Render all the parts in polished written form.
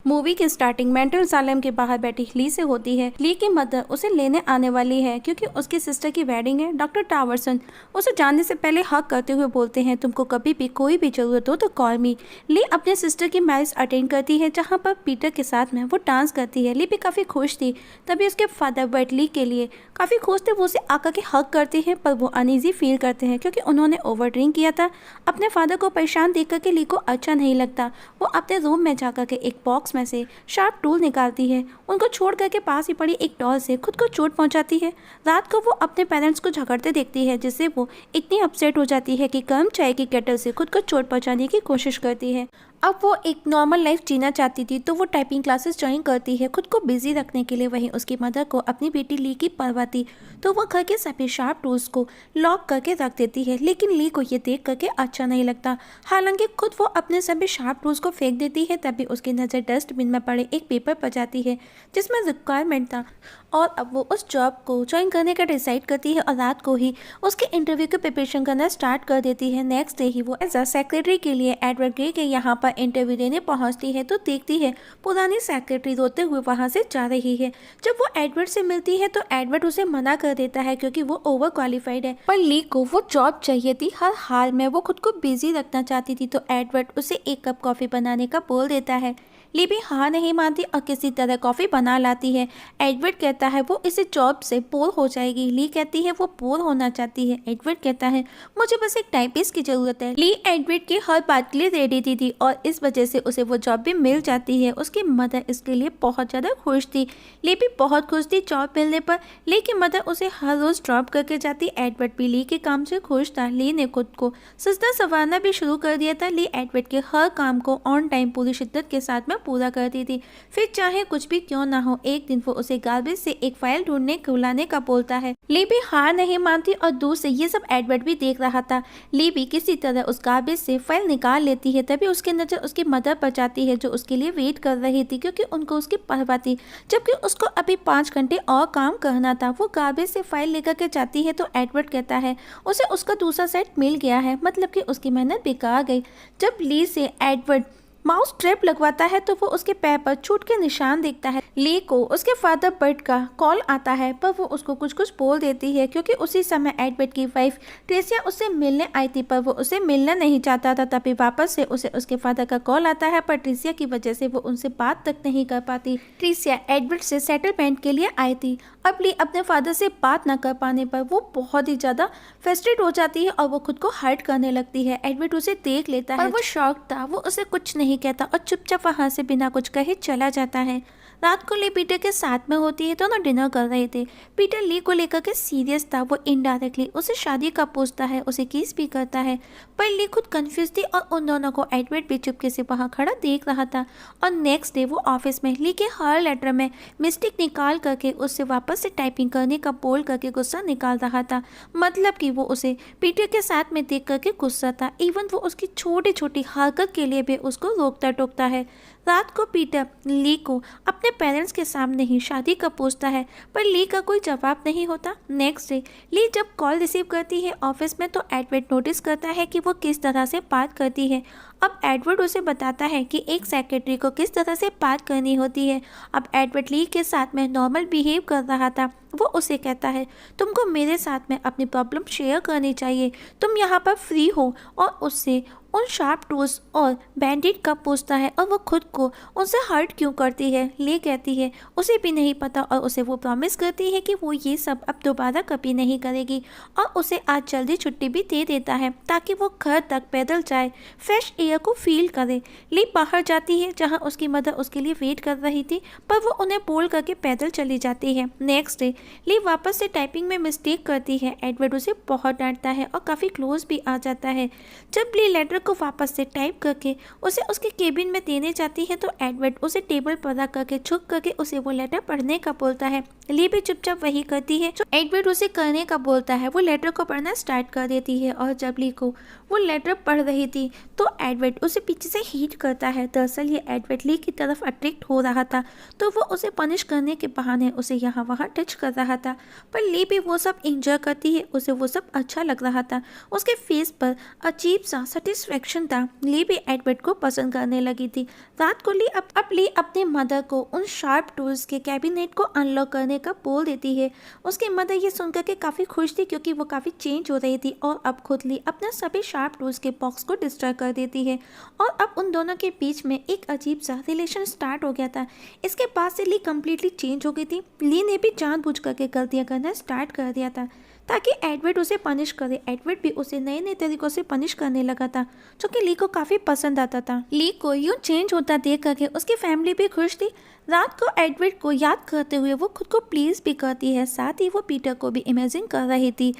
Movie की starting mental asylum के बाहर बैठी ली से होती है। ली की मदर उसे लेने आने वाली है क्योंकि उसकी सिस्टर की वेडिंग है। डॉक्टर टावर्सन उसे जाने से पहले हक करते हुए बोलते हैं, तुमको कभी भी कोई भी जरूरत हो तो कॉल मी। ली अपने सिस्टर की मैरिज अटेंड करती है जहाँ पर पीटर के साथ में वो डांस करती है। ली भी काफ़ी खुश थी। तभी उसके फादर बट ली के लिए काफ़ी खुश थे। वो उसे आकर के हक करते हैं पर वो अनईजी फील करते हैं क्योंकि उन्होंने ओवर ड्रिंक किया था। अपने फादर को परेशान देख करके ली को अच्छा नहीं लगता। वो अपने रूम में जाकर के एक बॉक्स में से शार्प टूल निकालती है। उनको छोड़ करके पास ही पड़ी एक डॉल से खुद को चोट पहुंचाती है। रात को वो अपने पेरेंट्स को झगड़ते देखती है जिससे वो इतनी अपसेट हो जाती है कि गर्म चाय की केटल से खुद को चोट पहुंचाने की कोशिश करती है। अब वो एक नॉर्मल लाइफ जीना चाहती थी तो वो टाइपिंग क्लासेस ज्वाइन करती है खुद को बिजी रखने के लिए। वहीं उसकी मदर को अपनी बेटी ली की परवाह थी तो वो घर के सभी शार्प टूल्स को लॉक करके रख देती है। लेकिन ली को ये देख करके अच्छा नहीं लगता। हालांकि खुद वो अपने सभी शार्प टूल्स को फेंक देती है। तभी उसकी नज़र डस्टबिन में पड़े एक पेपर पर जाती है जिसमें रिक्वायरमेंट था और अब वो उस जॉब को ज्वाइन करने का डिसाइड करती है और रात को ही उसके इंटरव्यू की प्रिपरेशन करना स्टार्ट कर देती है। नेक्स्ट डे ही वो एज अ सेक्रेटरी के लिए एडवर्ड ग्रे के यहाँ पर इंटरव्यू देने पहुँचती है तो देखती है पुरानी सेक्रेटरी रोते हुए वहाँ से जा रही है। जब वो एडवर्ड से मिलती है तो एडवर्ड उसे मना कर देता है क्योंकि वो ओवर क्वालिफाइड है। पर ली को वो जॉब चाहिए थी। हर हाल में वो खुद को बिजी रखना चाहती थी तो एडवर्ड उसे एक कप कॉफ़ी बनाने का बोल देता है। ली भी हाँ नहीं मानती और किसी तरह कॉफ़ी बना लाती है। एडवर्ड कहता है वो इसे जॉब से बोर हो जाएगी। ली कहती है वो बोर होना चाहती है। एडवर्ड कहता है मुझे बस एक टाइपिस्ट की ज़रूरत है। ली एडवर्ड की हर बात के लिए रेडी थी और इस वजह से उसे वो जॉब भी मिल जाती है। उसकी मदर इसके लिए बहुत ज़्यादा खुश थी। ली भी बहुत खुश थी जॉब मिलने पर। ली की मदर उसे हर रोज़ ड्रॉप करके जाती। एडवर्ड भी ली के काम से खुश था। ली ने खुद को सजना संवारना भी शुरू कर दिया था। ली एडवर्ड के हर काम को ऑन टाइम पूरी शिद्दत के साथ में पूरा करती थी। फिर चाहे कुछ भी क्यों ना हो एक दिन वो उसे गार्बेज से एक फाइल ढूंढने खुलाने का बोलता है। ली भी हार नहीं मानती और दूर से ये सब एडवर्ड भी देख रहा था। ली भी किसी तरह उस गार्बेज से फाइल निकाल लेती है। तभी उसकी नज़र उसकी मदर पर जाती है जो उसके लिए वेट कर रही थी क्योंकि उनको उसकी परवाह थी जबकि उसको अभी 5 घंटे और काम करना था। वो गार्बेज से फाइल लेकर के जाती है तो एडवर्ड कहता है उसे उसका दूसरा सेट मिल गया है, मतलब कि उसकी मेहनत बेकार गई। जब ली से एडवर्ड माउस ट्रैप लगवाता है तो वो उसके पैर पर चोट के निशान देखता है। ली को उसके फादर बर्ट का कॉल आता है पर वो उसको कुछ कुछ बोल देती है क्योंकि उसी समय एडवर्ड की वाइफ ट्रेसिया उससे मिलने आई थी पर वो उसे मिलना नहीं चाहता था। तभी वापस से उसे उसके फादर का कॉल आता है पर ट्रेसिया की वजह से वो उनसे बात तक नहीं कर पाती। ट्रेसिया एडवर्ड से सेटलमेंट के लिए आई थी। अब ली अपने फादर से बात न कर पाने पर वो बहुत ही ज़्यादा फ्रस्ट्रेट हो जाती है और वो खुद को हर्ट करने लगती है। एडवर्ड उसे देख लेता है और वो शॉक था। वो उसे कुछ नहीं कहता और चुपचाप वहाँ से बिना कुछ कहे चला जाता है। रात को ली पीटर के साथ में होती है। दोनों डिनर कर रहे थे। पीटर ली को लेकर के सीरियस था। वो इनडायरेक्टली उसे शादी का पूछता है, उसे किस भी करता है पर ली खुद कंफ्यूज थी और उन दोनों को एडवर्ड भी चुपके से वहाँ खड़ा देख रहा था। और नेक्स्ट डे वो ऑफिस में ली के हर लेटर में मिस्टेक निकाल करके उससे वापस से टाइपिंग करने का बोल करके गुस्सा निकाल रहा था। मतलब कि वो उसे पीटर के साथ में देख करके गुस्सा था। इवन वो उसकी छोटी छोटी हरकत के लिए भी उसको रोकता टोकता है। रात को पीटर ली को अपने पेरेंट्स के सामने ही शादी का पूछता है पर ली का कोई जवाब नहीं होता। नेक्स्ट डे ली जब कॉल रिसीव करती है ऑफिस में तो एडवर्ड नोटिस करता है कि वो किस तरह से बात करती है। अब एडवर्ड उसे बताता है कि एक सेक्रेटरी को किस तरह से बात करनी होती है। अब एडवर्ड ली के साथ में नॉर्मल बिहेव कर रहा था। वो उसे कहता है तुमको मेरे साथ में अपनी प्रॉब्लम शेयर करनी चाहिए, तुम यहाँ पर फ्री हो। और उससे उन शार्प टूल्स और बैंडेड कब पूछता है और वो खुद को उनसे हर्ट क्यों करती है। ली कहती है उसे भी नहीं पता और उसे वो प्रॉमिस करती है कि वो ये सब अब दोबारा कभी नहीं करेगी और उसे आज जल्दी छुट्टी भी दे देता है ताकि वो घर तक पैदल जाए, फ्रेश एयर को फील करे। ली बाहर जाती है जहाँ उसकी मदर उसके लिए वेट कर रही थी पर वो उन्हें बोल करके पैदल चली जाती है। नेक्स्ट डे ली वापस से टाइपिंग में मिस्टेक करती है। एडवर्ड उसे बहुत डांटता है और काफ़ी क्लोज भी आ जाता है। जब ली लेटर को वापस से टाइप करके उसे उसके केबिन में देने जाती है तो एडवर्ड उसे टेबल पर रख करके झुक करके उसे वो लेटर पढ़ने का बोलता है। ली भी चुपचाप वही करती है जो एडवर्ड उसे करने का बोलता है। वो लेटर को पढ़ना स्टार्ट कर देती है और जब ली को वो लेटर पढ़ रही थी तो एडवर्ड उसे पीछे से हिट करता है। दरअसल ये एडवर्ड ली की तरफ अट्रैक्ट हो रहा था तो वो उसे पनिश करने के बहाने उसे यहाँ वहाँ टच कर रहा था पर ली भी वो सब एंजॉय करती है। उसे वो सब अच्छा लग रहा था। उसके फेस पर अजीब सा सेटिस्फैक्शन अफेक्शन था, ली भी एडवर्ड को पसंद करने लगी थी। रात को ली अब ली अपने मदर को उन शार्प टूल्स के कैबिनेट को अनलॉक करने का बोल देती है। उसकी मदर ये सुनकर के काफ़ी खुश थी क्योंकि वो काफ़ी चेंज हो रही थी और अब खुद ली अपने सभी शार्प टूल्स के बॉक्स को डिस्ट्रॉय कर देती है और अब उन दोनों के बीच में एक अजीब सा रिलेशन स्टार्ट हो गया था। इसके बाद से ली कम्प्लीटली चेंज हो गई थी। ली ने भी जानबूझ करके गलतियाँ करना स्टार्ट कर दिया था ताकि एडवर्ड उसे पनिश करे। एडवर्ड भी उसे नए नए तरीकों से पनिश करने लगा था जो कि ली को काफ़ी पसंद आता था। ली को यूँ चेंज होता देख करके उसकी फैमिली भी खुश थी। रात को एडवर्ड को याद करते हुए वो खुद को प्लीज भी करती है, साथ ही वो पीटर को भी इमेजिन कर रही थी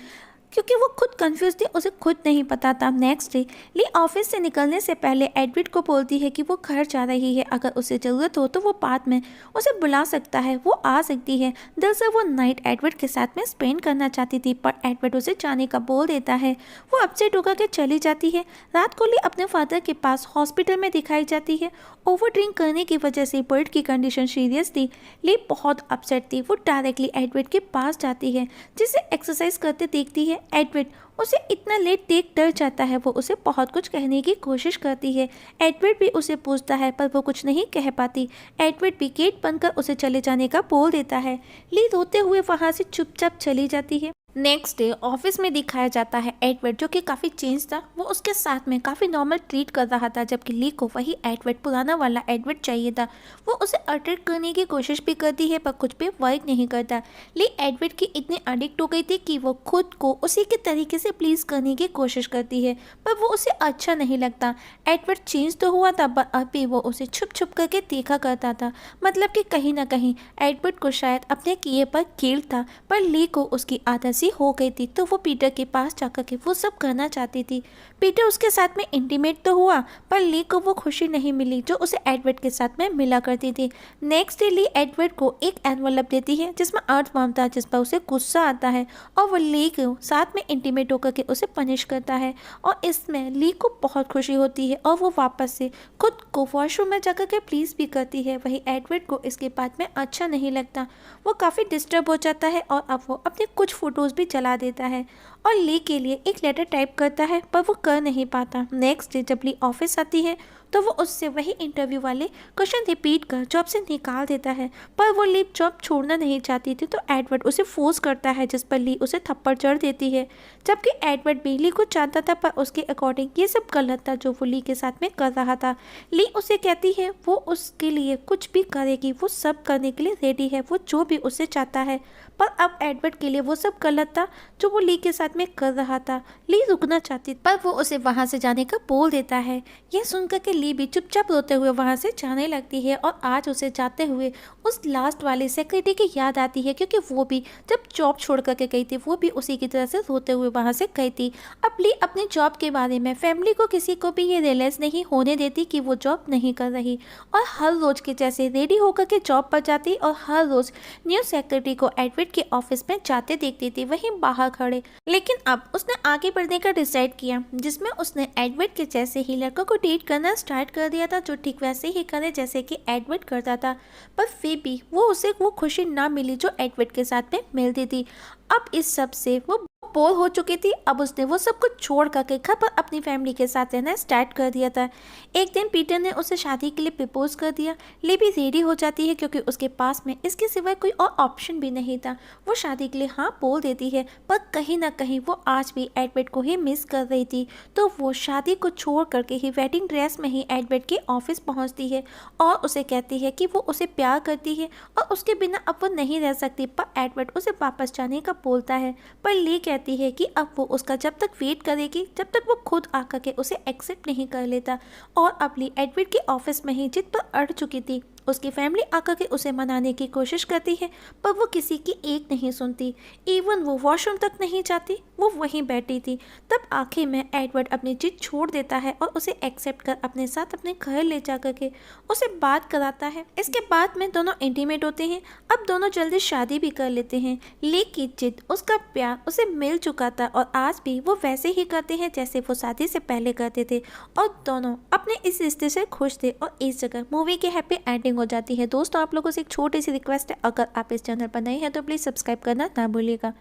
क्योंकि वो खुद कंफ्यूज थी, उसे खुद नहीं पता था। नेक्स्ट डे ली ऑफिस से निकलने से पहले एडवर्ड को बोलती है कि वो घर जा रही है, अगर उसे ज़रूरत हो तो वो बाद में उसे बुला सकता है, वो आ सकती है। दिल से वो नाइट एडवर्ड के साथ में स्पेंड करना चाहती थी पर एडवर्ड उसे जाने का बोल देता है। वो अपसेट होकर के चली जाती है। रात को ली अपने फादर के पास हॉस्पिटल में दिखाई जाती है। ओवर ड्रिंक करने की वजह से बर्ड की कंडीशन सीरियस थी। ली बहुत अपसेट थी। वो डायरेक्टली एडवर्ड के पास जाती है जिसे एक्सरसाइज करते देखती है। एडवर्ड उसे इतना लेट देख डर जाता है। वो उसे बहुत कुछ कहने की कोशिश करती है। एडवर्ड भी उसे पूछता है पर वो कुछ नहीं कह पाती। एडवर्ड भी गेट बंद कर उसे चले जाने का बोल देता है। ली रोते हुए वहाँ से चुपचाप चली जाती है। नेक्स्ट डे ऑफिस में दिखाया जाता है एडवर्ड जो कि काफ़ी चेंज था। वो उसके साथ में काफ़ी नॉर्मल ट्रीट कर रहा था जबकि ली को वही एडवर्ड, पुराना वाला एडवर्ड चाहिए था। वो उसे अट्रैक्ट करने की कोशिश भी करती है पर कुछ भी वर्क नहीं करता। ली एडवर्ड की इतनी एडिक्ट हो गई थी कि वो खुद को उसी के तरीके से प्लीज करने की कोशिश करती है पर वो उसे अच्छा नहीं लगता। एडवर्ड चेंज तो हुआ था पर अभी वो उसे छुप छुप करके देखा करता था, मतलब कि कहीं ना कहीं एडवर्ड को शायद अपने किए पर गिल्ट था। पर ली को उसकी आदत हो गई थी तो वो पीटर के पास जाकर के वो सब करना चाहती थी। पीटर उसके साथ में इंटीमेट तो हुआ पर ली को वो खुशी नहीं मिली जो उसे एडवर्ड के साथ में मिला करती थी। नेक्स्ट डे ली एडवर्ड को एक एनवलप देती है जिसमें अर्थवर्म था, जिस पर उसे गुस्सा आता है और वो ली को साथ में इंटीमेट होकर के उसे पनिश करता है और इसमें ली को बहुत खुशी होती है और वो वापस से खुद को वॉशरूम में जाकर के प्लीज भी करती है। वही एडवर्ड को इसके बाद में अच्छा नहीं लगता, वो काफ़ी डिस्टर्ब हो जाता है और अब वो अपने कुछ फोटोज भी जला देता है और ली के लिए एक लेटर टाइप करता है पर वो कर नहीं पाता। नेक्स्ट डे जब ली ऑफिस आती है तो वो उससे वही इंटरव्यू वाले क्वेश्चन रिपीट कर जॉब से निकाल देता है पर वो ली जॉब छोड़ना नहीं चाहती थी तो एडवर्ड उसे फोर्स करता है जिस पर ली उसे थप्पड़ जड़ देती है। जबकि एडवर्ड भी ली को चाहता था पर उसके अकॉर्डिंग ये सब गलत था जो वो ली के साथ में कर रहा था। ली उसे कहती है वो उसके लिए कुछ भी करेगी, वो सब करने के लिए रेडी है, वो जो भी उसे चाहता है। पर अब एडवर्ड के लिए वो सब गलत था जो वो ली के साथ में कर रहा था। ली रुकना चाहती पर वो उसे वहाँ से जाने का बोल देता है। यह सुनकर के ली भी चुपचाप रोते हुए वहाँ से जाने लगती है और आज उसे जाते हुए उस लास्ट वाली सेक्रेटरी की याद आती है क्योंकि वो भी जब जॉब छोड़ करके गई थी वो भी उसी की तरह से रोते हुए वहाँ से गई थी। अब ली अपनी जॉब के बारे में फैमिली को किसी को भी ये रियलाइज नहीं होने देती कि वो जॉब नहीं कर रही और हर रोज के जैसे रेडी होकर के जॉब पर जाती और हर रोज न्यू सेक्रेटरी को एडवर्ड के ऑफिस में जाते देखती थी वहीं बाहर खड़े। लेकिन अब उसने आगे बढ़ने का डिसाइड किया जिसमें उसने एडवर्ड के जैसे ही लड़कों को डेट करना स्टार्ट कर दिया था जो ठीक वैसे ही करे जैसे कि एडवर्ड करता था। पर फिर भी उसे वो खुशी ना मिली जो एडवर्ड के साथ में मिलती थी। अब इस सब से वो बोर हो चुकी थी। अब उसने वो सब कुछ छोड़ करके घर पर अपनी फैमिली के साथ रहना स्टार्ट कर दिया था। एक दिन पीटर ने उसे शादी के लिए प्रपोज कर दिया। ली भी रेडी हो जाती है क्योंकि उसके पास में इसके सिवाय कोई और ऑप्शन भी नहीं था। वो शादी के लिए हाँ बोल देती है पर कहीं ना कहीं वो आज भी एडवर्ड को ही मिस कर रही थी तो वो शादी को छोड़ करके ही वेडिंग ड्रेस में ही एडवर्ड के ऑफिस पहुंचती है और उसे कहती है कि वो उसे प्यार करती है और उसके बिना अब वो नहीं रह सकती। पर एडवर्ड उसे वापस जाने का बोलता है पर ली कहती है कि अब वो उसका जब तक वेट करेगी जब तक वो खुद आकर के उसे एक्सेप्ट नहीं कर लेता। और अब ली एडवर्ड के ऑफिस में ही जिद पर अड़ चुकी थी। उसकी फैमिली आकर के उसे मनाने की कोशिश करती है पर वो किसी की एक नहीं सुनती। इवन वो वॉशरूम तक नहीं जाती, वो वहीं बैठी थी। तब आखिर में एडवर्ड अपनी जिद छोड़ देता है और उसे एक्सेप्ट कर अपने साथ अपने घर ले जा करके उसे बात कराता है। इसके बाद में दोनों इंटीमेट होते हैं। अब दोनों जल्दी शादी भी कर लेते हैं। ली की जिद, उसका प्यार उसे मिल चुका था और आज भी वो वैसे ही करते हैं जैसे वो शादी से पहले करते थे और दोनों अपने इस रिश्ते से खुश थे। और इस जगह मूवी की हैप्पी एंडिंग हो जाती है। दोस्तों आप लोगों से एक छोटी सी रिक्वेस्ट है, अगर आप इस चैनल पर नए हैं तो प्लीज़ सब्सक्राइब करना ना भूलिएगा।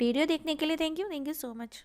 वीडियो देखने के लिए थैंक यू सो मच।